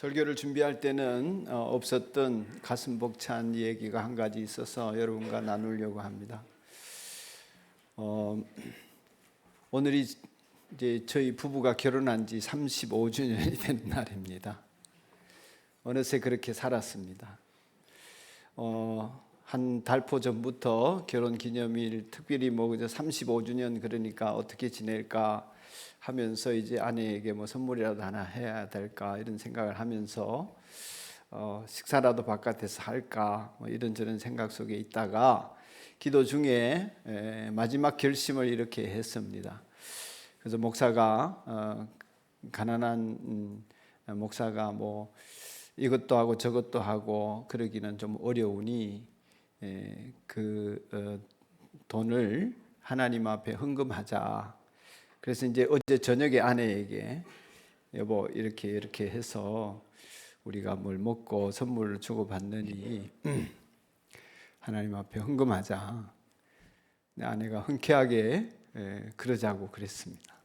설교를 준비할 때는 없었던 가슴 벅찬 얘기가 한 가지 있어서 여러분과 나누려고 합니다. 오늘이 이제 저희 부부가 결혼한 지 35주년이 된 날입니다. 어느새 그렇게 살았습니다. 한 달포 전부터 결혼 기념일 특별히 35주년 그러니까 어떻게 지낼까 하면서 이제 아내에게 선물이라도 하나 해야 될까 이런 생각을 하면서 식사라도 바깥에서 할까 이런저런 생각 속에 있다가 기도 중에 마지막 결심을 이렇게 했습니다. 그래서 목사가 가난한 목사가 이것도 하고 저것도 하고 그러기는 좀 어려우니 돈을 하나님 앞에 헌금하자. 그래서 이제 어제 저녁에 아내에게 여보 이렇게 해서 우리가 뭘 먹고 선물을 주고 받느니 하나님 앞에 헌금하자. 아내가 흔쾌하게 그러자고 그랬습니다.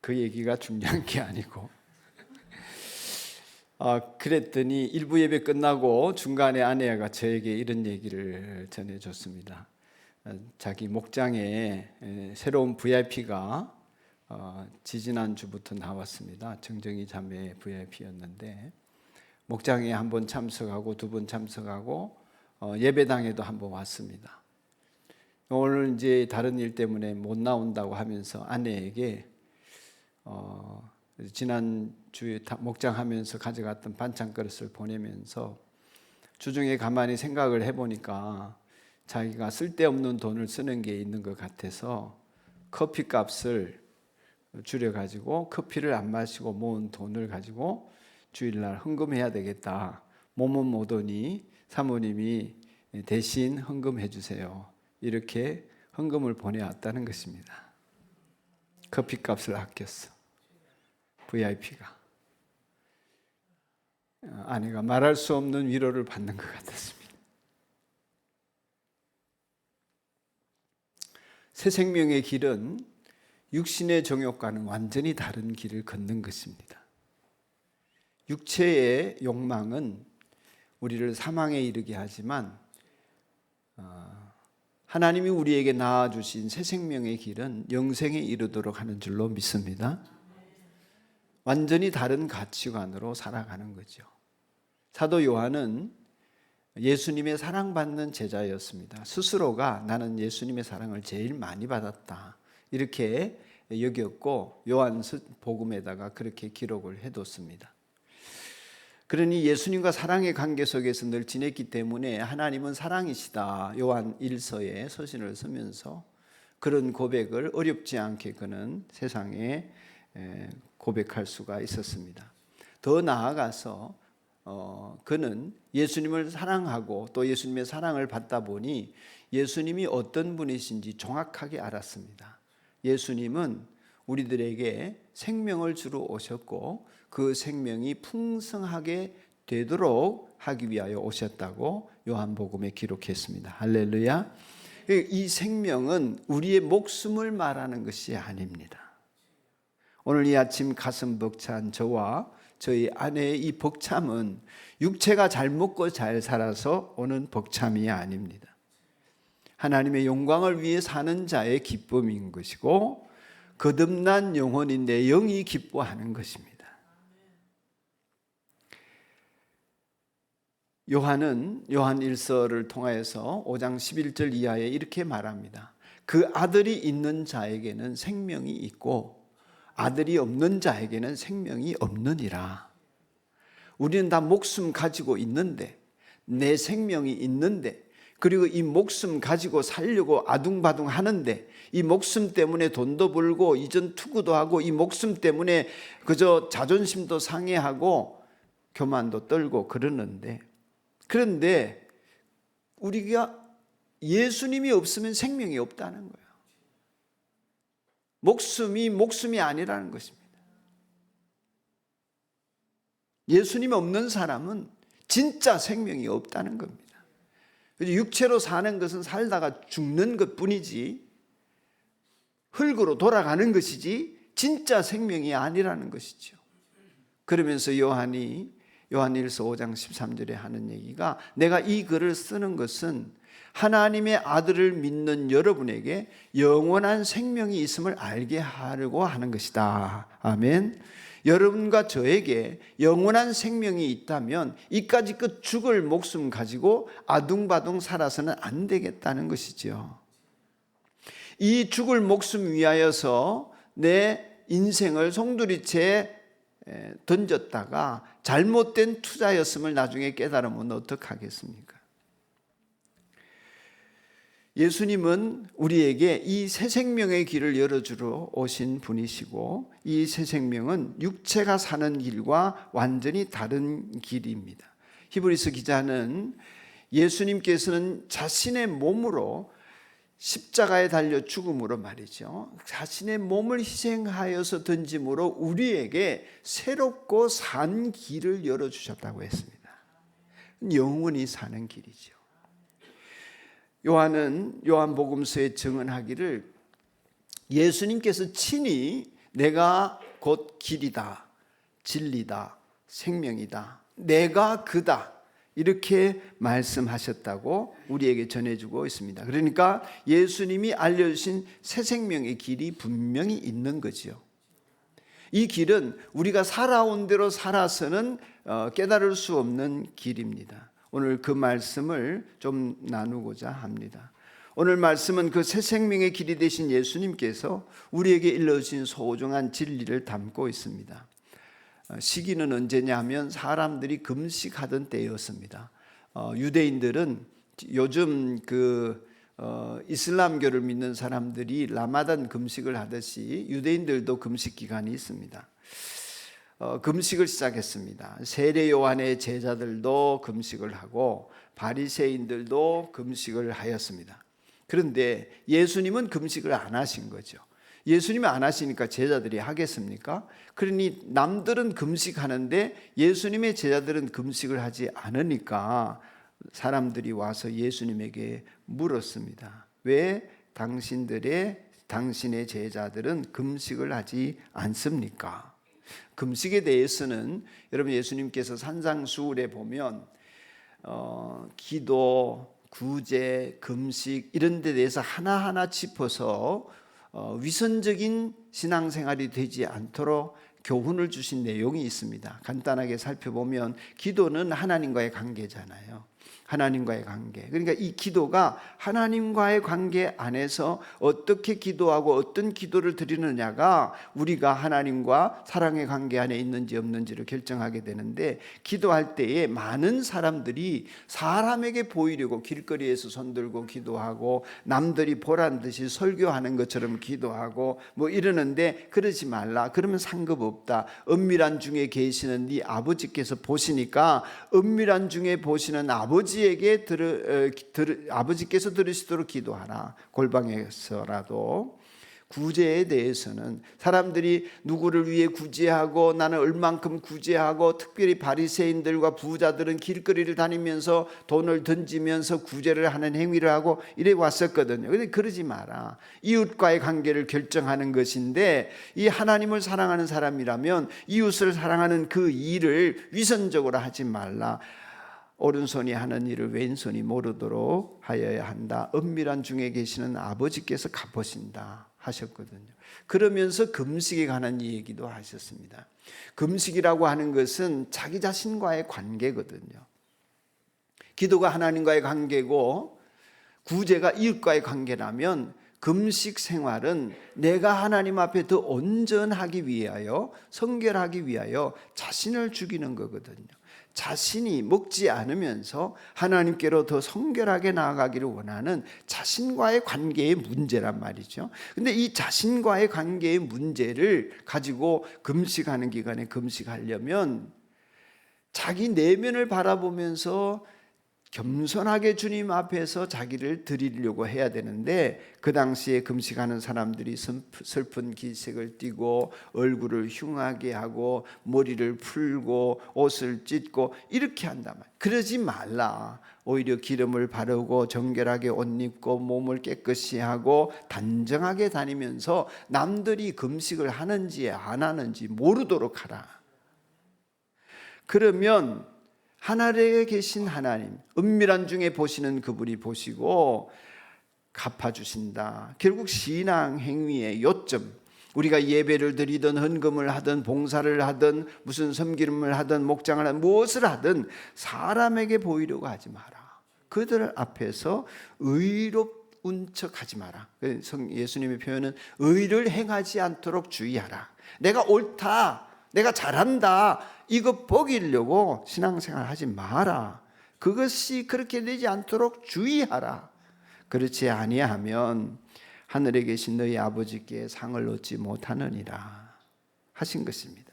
그 얘기가 중요한 게 아니고 그랬더니 일부 예배 끝나고 중간에 아내가 저에게 이런 얘기를 전해줬습니다. 자기 목장에 새로운 VIP가 지지난주부터 나왔습니다. 정정희 자매 VIP였는데 목장에 한 번 참석하고 두 번 참석하고 예배당에도 한 번 왔습니다. 오늘 이제 다른 일 때문에 못 나온다고 하면서 아내에게 지난주에 목장하면서 가져갔던 반찬 그릇을 보내면서 주중에 가만히 생각을 해보니까 자기가 쓸데없는 돈을 쓰는 게 있는 것 같아서 커피 값을 줄여가지고 커피를 안 마시고 모은 돈을 가지고 주일날 헌금해야 되겠다. 몸은 못 오니 사모님이 대신 헌금해 주세요. 이렇게 헌금을 보내왔다는 것입니다. 커피 값을 아꼈어. VIP가. 아내가 말할 수 없는 위로를 받는 것 같았습니다. 새 생명의 길은 육신의 정욕과는 완전히 다른 길을 걷는 것입니다. 육체의 욕망은 우리를 사망에 이르게 하지만 하나님이 우리에게 낳아주신 새 생명의 길은 영생에 이르도록 하는 줄로 믿습니다. 완전히 다른 가치관으로 살아가는 거죠. 사도 요한은 예수님의 사랑받는 제자였습니다. 스스로가 나는 예수님의 사랑을 제일 많이 받았다 이렇게 여겼고 요한 복음에다가 그렇게 기록을 해뒀습니다. 그러니 예수님과 사랑의 관계 속에서 늘 지냈기 때문에 하나님은 사랑이시다 요한 1서에 서신을 쓰면서 그런 고백을 어렵지 않게 그는 세상에 고백할 수가 있었습니다. 더 나아가서 그는 예수님을 사랑하고 또 예수님의 사랑을 받다 보니 예수님이 어떤 분이신지 정확하게 알았습니다. 예수님은 우리들에게 생명을 주러 오셨고 그 생명이 풍성하게 되도록 하기 위하여 오셨다고 요한복음에 기록했습니다. 할렐루야. 이 생명은 우리의 목숨을 말하는 것이 아닙니다. 오늘 이 아침 가슴 벅찬 저와 저희 아내의 이 벅참은 육체가 잘 먹고 잘 살아서 오는 벅참이 아닙니다. 하나님의 영광을 위해 사는 자의 기쁨인 것이고 거듭난 영혼인 내 영이 기뻐하는 것입니다. 요한은 요한 1서를 통하여서 5장 11절 이하에 이렇게 말합니다. 그 아들이 있는 자에게는 생명이 있고 아들이 없는 자에게는 생명이 없느니라. 우리는 다 목숨 가지고 있는데 내 생명이 있는데 그리고 이 목숨 가지고 살려고 아둥바둥 하는데 이 목숨 때문에 돈도 벌고 이전 투구도 하고 이 목숨 때문에 그저 자존심도 상해하고 교만도 떨고 그러는데 그런데 우리가 예수님이 없으면 생명이 없다는 거예요. 목숨이 아니라는 것입니다. 예수님이 없는 사람은 진짜 생명이 없다는 겁니다. 육체로 사는 것은 살다가 죽는 것 뿐이지 흙으로 돌아가는 것이지 진짜 생명이 아니라는 것이죠. 그러면서 요한일서 5장 13절에 하는 얘기가, 내가 이 글을 쓰는 것은 하나님의 아들을 믿는 여러분에게 영원한 생명이 있음을 알게 하려고 하는 것이다. 아멘. 여러분과 저에게 영원한 생명이 있다면 이까지 끝 죽을 목숨 가지고 아둥바둥 살아서는 안 되겠다는 것이죠. 이 죽을 목숨 위하여서 내 인생을 송두리째 던졌다가 잘못된 투자였음을 나중에 깨달으면 어떡하겠습니까? 예수님은 우리에게 이 새 생명의 길을 열어주러 오신 분이시고, 이 새 생명은 육체가 사는 길과 완전히 다른 길입니다. 히브리서 기자는 예수님께서는 자신의 몸으로 십자가에 달려 죽음으로 말이죠, 자신의 몸을 희생하여서 던짐으로 우리에게 새롭고 산 길을 열어주셨다고 했습니다. 영원히 사는 길이죠. 요한은 요한복음서에 증언하기를, 예수님께서 친히 내가 곧 길이다, 진리다, 생명이다, 내가 그다, 이렇게 말씀하셨다고 우리에게 전해주고 있습니다. 그러니까 예수님이 알려주신 새 생명의 길이 분명히 있는 거죠. 이 길은 우리가 살아온 대로 살아서는 깨달을 수 없는 길입니다. 오늘 그 말씀을 좀 나누고자 합니다. 오늘 말씀은 그 새 생명의 길이 되신 예수님께서 우리에게 일러주신 소중한 진리를 담고 있습니다. 시기는 언제냐면 사람들이 금식하던 때였습니다. 유대인들은 요즘 이슬람교를 믿는 사람들이 라마단 금식을 하듯이 유대인들도 금식 기간이 있습니다. 금식을 시작했습니다. 세례 요한의 제자들도 금식을 하고 바리새인들도 금식을 하였습니다. 그런데 예수님은 금식을 안 하신 거죠. 예수님이 안 하시니까 제자들이 하겠습니까? 그러니 남들은 금식하는데 예수님의 제자들은 금식을 하지 않으니까 사람들이 와서 예수님에게 물었습니다. 왜 당신의 제자들은 금식을 하지 않습니까? 금식에 대해서는 여러분, 예수님께서 산상수훈에 보면 기도, 구제, 금식 이런 데 대해서 하나하나 짚어서 위선적인 신앙생활이 되지 않도록 교훈을 주신 내용이 있습니다. 간단하게 살펴보면 기도는 하나님과의 관계잖아요. 하나님과의 관계. 그러니까 이 기도가 하나님과의 관계 안에서 어떻게 기도하고 어떤 기도를 드리느냐가 우리가 하나님과 사랑의 관계 안에 있는지 없는지를 결정하게 되는데, 기도할 때에 많은 사람들이 사람에게 보이려고 길거리에서 손들고 기도하고 남들이 보란 듯이 설교하는 것처럼 기도하고 뭐 이러는데, 그러지 말라. 그러면 상급 없다. 은밀한 중에 계시는 네 아버지께서 보시니까 은밀한 중에 보시는 아버지께서 들으시도록 기도하라. 골방에서라도. 구제에 대해서는 사람들이 누구를 위해 구제하고 나는 얼만큼 구제하고, 특별히 바리새인들과 부자들은 길거리를 다니면서 돈을 던지면서 구제를 하는 행위를 하고 이래 왔었거든요. 그런데 그러지 마라. 이웃과의 관계를 결정하는 것인데, 이 하나님을 사랑하는 사람이라면 이웃을 사랑하는 그 일을 위선적으로 하지 말라. 오른손이 하는 일을 왼손이 모르도록 하여야 한다. 은밀한 중에 계시는 아버지께서 갚으신다 하셨거든요. 그러면서 금식에 관한 얘기도 하셨습니다. 금식이라고 하는 것은 자기 자신과의 관계거든요. 기도가 하나님과의 관계고 구제가 이웃과의 관계라면, 금식 생활은 내가 하나님 앞에 더 온전하기 위하여, 성결하기 위하여 자신을 죽이는 거거든요. 자신이 먹지 않으면서 하나님께로 더 성결하게 나아가기를 원하는 자신과의 관계의 문제란 말이죠. 근데 이 자신과의 관계의 문제를 가지고 금식하는 기간에 금식하려면 자기 내면을 바라보면서 겸손하게 주님 앞에서 자기를 드리려고 해야 되는데, 그 당시에 금식하는 사람들이 슬픈 기색을 띠고 얼굴을 흉하게 하고 머리를 풀고 옷을 찢고 이렇게 한단 말이에요. 그러지 말라. 오히려 기름을 바르고 정결하게 옷 입고 몸을 깨끗이 하고 단정하게 다니면서 남들이 금식을 하는지 안 하는지 모르도록 하라. 그러면 하늘에 계신 하나님, 은밀한 중에 보시는 그분이 보시고 갚아주신다. 결국 신앙 행위의 요점, 우리가 예배를 드리든 헌금을 하든 봉사를 하든 무슨 섬김을 하든 목장을 하든 무엇을 하든 사람에게 보이려고 하지 마라. 그들 앞에서 의롭은 척하지 마라. 예수님의 표현은 의를 행하지 않도록 주의하라. 내가 옳다, 내가 잘한다, 이거 보이려고 신앙생활 하지 마라. 그것이 그렇게 되지 않도록 주의하라. 그렇지 아니하면 하늘에 계신 너희 아버지께 상을 얻지 못하느니라 하신 것입니다.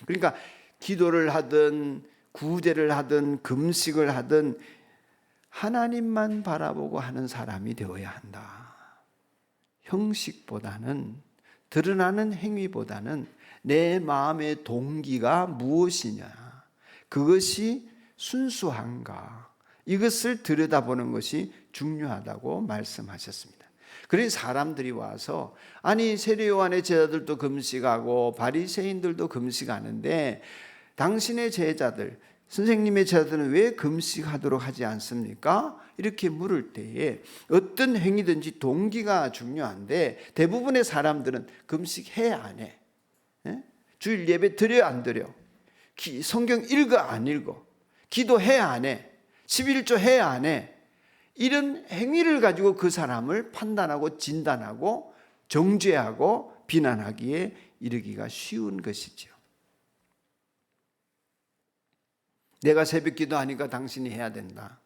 그러니까 기도를 하든 구제를 하든 금식을 하든 하나님만 바라보고 하는 사람이 되어야 한다. 형식보다는, 드러나는 행위보다는 내 마음의 동기가 무엇이냐, 그것이 순수한가, 이것을 들여다보는 것이 중요하다고 말씀하셨습니다. 그래서 사람들이 와서, 아니 세례 요한의 제자들도 금식하고 바리새인들도 금식하는데 당신의 제자들, 선생님의 제자들은 왜 금식하도록 하지 않습니까? 이렇게 물을 때에 어떤 행위든지 동기가 중요한데, 대부분의 사람들은 금식해 안 해? 주일 예배 드려 안 드려? 성경 읽어 안 읽어? 기도해 안 해? 11조 해 안 해? 이런 행위를 가지고 그 사람을 판단하고 진단하고 정죄하고 비난하기에 이르기가 쉬운 것이죠. 내가 새벽 기도하니까 당신이 해야 된다.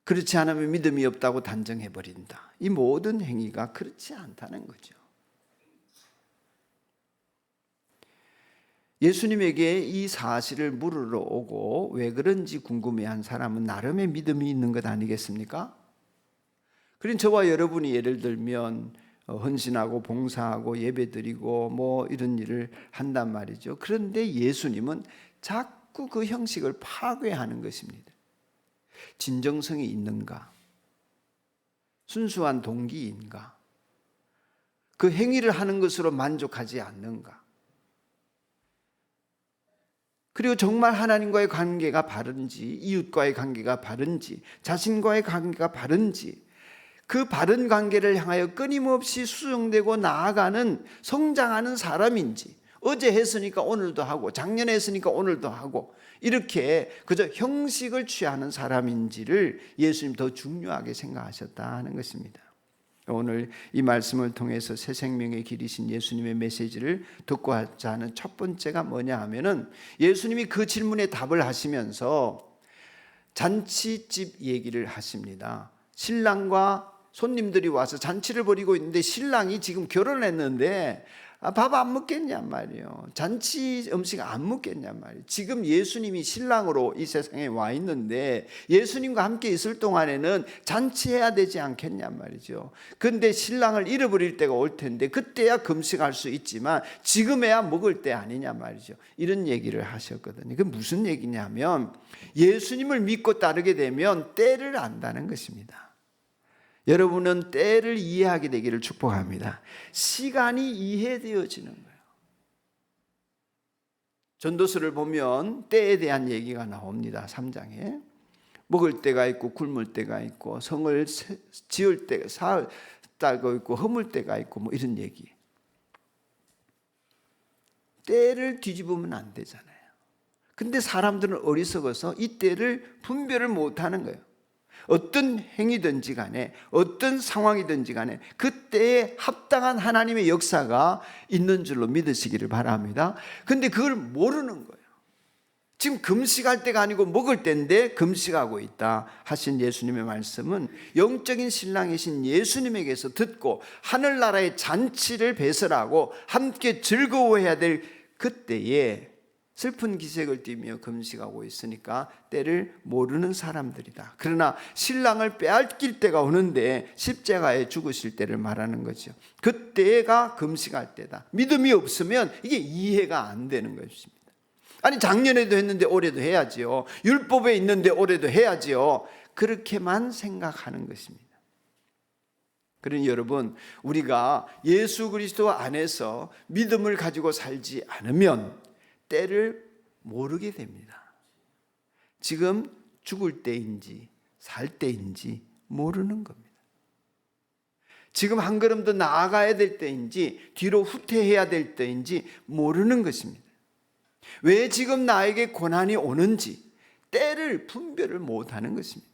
그렇지 않으면 믿음이 없다고 단정해버린다. 이 모든 행위가 그렇지 않다는 거죠. 예수님에게 이 사실을 물으러 오고 왜 그런지 궁금해한 사람은 나름의 믿음이 있는 것 아니겠습니까? 그런 저와 여러분이 예를 들면 헌신하고 봉사하고 예배드리고 뭐 이런 일을 한단 말이죠. 그런데 예수님은 자꾸 그 형식을 파괴하는 것입니다. 진정성이 있는가? 순수한 동기인가? 그 행위를 하는 것으로 만족하지 않는가? 그리고 정말 하나님과의 관계가 바른지, 이웃과의 관계가 바른지, 자신과의 관계가 바른지, 그 바른 관계를 향하여 끊임없이 수정되고 나아가는, 성장하는 사람인지, 어제 했으니까 오늘도 하고 작년에 했으니까 오늘도 하고 이렇게 그저 형식을 취하는 사람인지를 예수님 더 중요하게 생각하셨다는 것입니다. 오늘 이 말씀을 통해서 새 생명의 길이신 예수님의 메시지를 듣고 하자는 첫 번째가 뭐냐 하면은, 예수님이 그 질문에 답을 하시면서 잔치집 얘기를 하십니다. 신랑과 손님들이 와서 잔치를 벌이고 있는데 신랑이 지금 결혼했는데 밥 안 먹겠냔 말이에요. 잔치 음식 안 먹겠냔 말이에요. 지금 예수님이 신랑으로 이 세상에 와 있는데 예수님과 함께 있을 동안에는 잔치해야 되지 않겠냔 말이죠. 그런데 신랑을 잃어버릴 때가 올 텐데 그때야 금식할 수 있지만 지금에야 먹을 때 아니냐 말이죠. 이런 얘기를 하셨거든요. 그게 무슨 얘기냐면, 예수님을 믿고 따르게 되면 때를 안다는 것입니다. 여러분은 때를 이해하게 되기를 축복합니다. 시간이 이해되어지는 거예요. 전도서를 보면 때에 대한 얘기가 나옵니다. 3장에 먹을 때가 있고 굶을 때가 있고 성을 지을 때 쌓고 있고 허물 때가 있고 뭐 이런 얘기. 때를 뒤집으면 안 되잖아요. 근데 사람들은 어리석어서 이 때를 분별을 못하는 거예요. 어떤 행위든지 간에 어떤 상황이든지 간에 그때에 합당한 하나님의 역사가 있는 줄로 믿으시기를 바랍니다. 그런데 그걸 모르는 거예요. 지금 금식할 때가 아니고 먹을 때인데 금식하고 있다 하신 예수님의 말씀은 영적인 신랑이신 예수님에게서 듣고 하늘나라의 잔치를 배설하고 함께 즐거워해야 될 그때에 슬픈 기색을 띠며 금식하고 있으니까 때를 모르는 사람들이다. 그러나 신랑을 빼앗길 때가 오는데 십자가에 죽으실 때를 말하는 거죠. 그때가 금식할 때다. 믿음이 없으면 이게 이해가 안 되는 것입니다. 아니, 작년에도 했는데 올해도 해야지요. 율법에 있는데 올해도 해야지요. 그렇게만 생각하는 것입니다. 그러니 여러분, 우리가 예수 그리스도 안에서 믿음을 가지고 살지 않으면 때를 모르게 됩니다. 지금 죽을 때인지 살 때인지 모르는 겁니다. 지금 한 걸음 더 나아가야 될 때인지 뒤로 후퇴해야 될 때인지 모르는 것입니다. 왜 지금 나에게 고난이 오는지 때를 분별을 못하는 것입니다.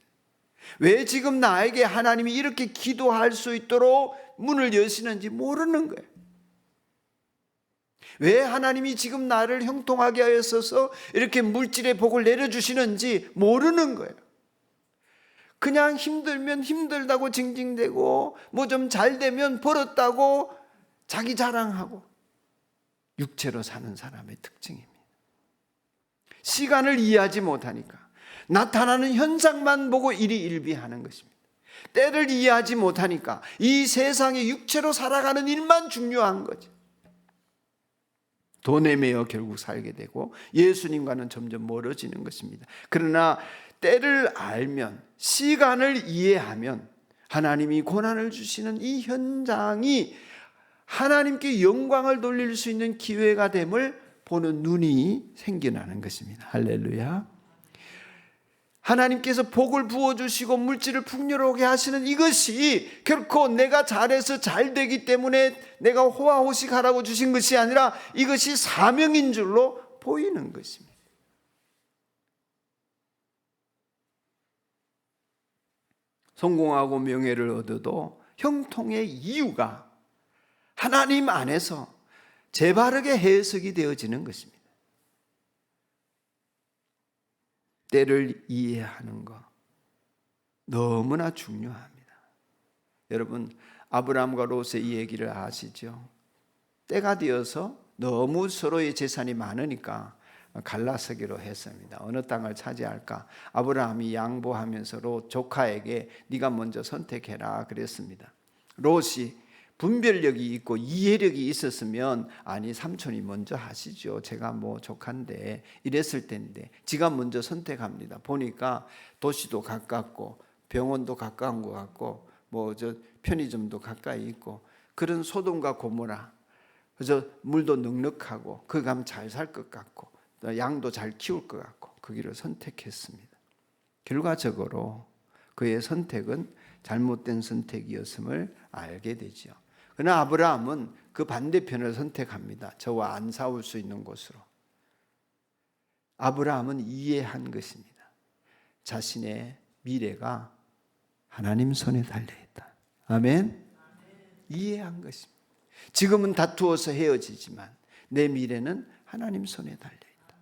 왜 지금 나에게 하나님이 이렇게 기도할 수 있도록 문을 여시는지 모르는 거예요. 왜 하나님이 지금 나를 형통하게 하셔서 이렇게 물질의 복을 내려주시는지 모르는 거예요. 그냥 힘들면 힘들다고 징징대고 뭐 좀 잘 되면 벌었다고 자기 자랑하고, 육체로 사는 사람의 특징입니다. 시간을 이해하지 못하니까 나타나는 현상만 보고 일희일비하는 것입니다. 때를 이해하지 못하니까 이 세상에 육체로 살아가는 일만 중요한 거죠. 돈에 매여 결국 살게 되고 예수님과는 점점 멀어지는 것입니다. 그러나 때를 알면, 시간을 이해하면 하나님이 고난을 주시는 이 현장이 하나님께 영광을 돌릴 수 있는 기회가 됨을 보는 눈이 생겨나는 것입니다. 할렐루야. 하나님께서 복을 부어주시고 물질을 풍요롭게 하시는 이것이 결코 내가 잘해서 잘 되기 때문에 내가 호화호식하라고 주신 것이 아니라 이것이 사명인 줄로 보이는 것입니다. 성공하고 명예를 얻어도 형통의 이유가 하나님 안에서 재바르게 해석이 되어지는 것입니다. 때를 이해하는 것 너무나 중요합니다. 여러분, 아브라함과 롯의 이 얘기를 아시죠? 때가 되어서 너무 서로의 재산이 많으니까 갈라서기로 했습니다. 어느 땅을 차지할까? 아브라함이 양보하면서 롯 조카에게 네가 먼저 선택해라 그랬습니다. 롯이 분별력이 있고 이해력이 있었으면 아니 삼촌이 먼저 하시죠. 제가 뭐 조카인데 이랬을 텐데 지가 먼저 선택합니다. 보니까 도시도 가깝고 병원도 가까운 것 같고 뭐 저 편의점도 가까이 있고 그런 소돔과 고모라 그저 물도 넉넉하고 거기 가면 잘 살 것 같고 양도 잘 키울 것 같고 그 길을 선택했습니다. 결과적으로 그의 선택은 잘못된 선택이었음을 알게 되죠. 그러나 아브라함은 그 반대편을 선택합니다. 저와 안 싸울 수 있는 곳으로. 아브라함은 이해한 것입니다. 자신의 미래가 하나님 손에 달려있다. 아멘. 이해한 것입니다. 지금은 다투어서 헤어지지만 내 미래는 하나님 손에 달려있다.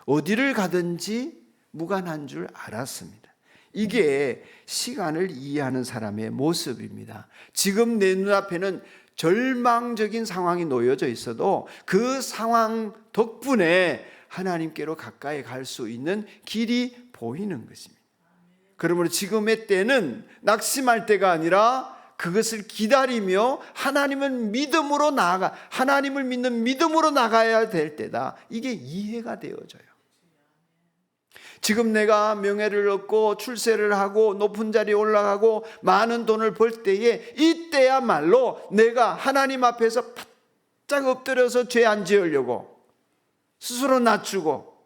어디를 가든지 무관한 줄 알았습니다. 이게 시간을 이해하는 사람의 모습입니다. 지금 내 눈앞에는 절망적인 상황이 놓여져 있어도 그 상황 덕분에 하나님께로 가까이 갈 수 있는 길이 보이는 것입니다. 그러므로 지금의 때는 낙심할 때가 아니라 그것을 기다리며 하나님을 믿음으로 나아가, 하나님을 믿는 믿음으로 나가야 될 때다. 이게 이해가 되어져요. 지금 내가 명예를 얻고 출세를 하고 높은 자리에 올라가고 많은 돈을 벌 때에 이때야말로 내가 하나님 앞에서 바짝 엎드려서 죄 안 지으려고 스스로 낮추고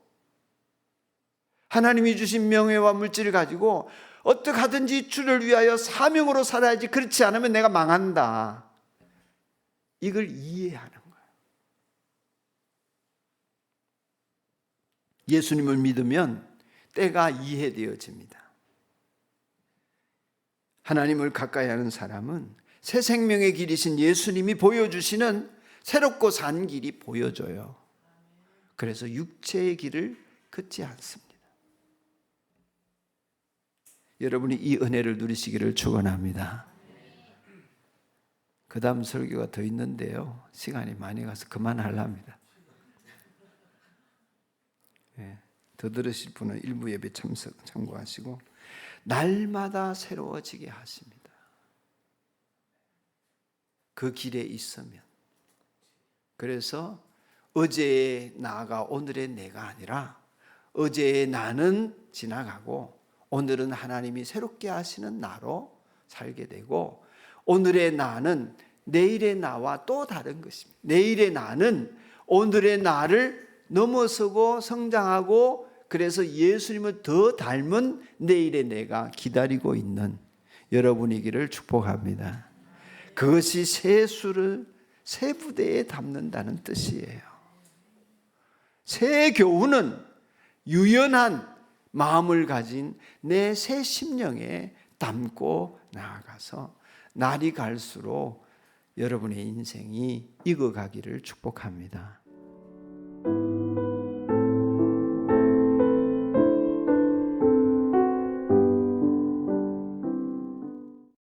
하나님이 주신 명예와 물질을 가지고 어떻게 하든지 주를 위하여 사명으로 살아야지, 그렇지 않으면 내가 망한다. 이걸 이해하는 거예요. 예수님을 믿으면 때가 이해되어집니다. 하나님을 가까이 하는 사람은 새 생명의 길이신 예수님이 보여주시는 새롭고 산 길이 보여져요. 그래서 육체의 길을 걷지 않습니다. 여러분이 이 은혜를 누리시기를 축원합니다. 그 다음 설교가 더 있는데요, 시간이 많이 가서 그만하려합니다. 더 들으실 분은 일부 예배 참고하시고 날마다 새로워지게 하십니다. 그 길에 있으면. 그래서 어제의 나가 오늘의 내가 아니라 어제의 나는 지나가고 오늘은 하나님이 새롭게 하시는 나로 살게 되고 오늘의 나는 내일의 나와 또 다른 것입니다. 내일의 나는 오늘의 나를 넘어서고 성장하고 그래서 예수님을 더 닮은 내일의 내가 기다리고 있는 여러분이기를 축복합니다. 그것이 새 수를 새 부대에 담는다는 뜻이에요. 새 교훈은 유연한 마음을 가진 내 새 심령에 담고 나아가서 날이 갈수록 여러분의 인생이 익어가기를 축복합니다.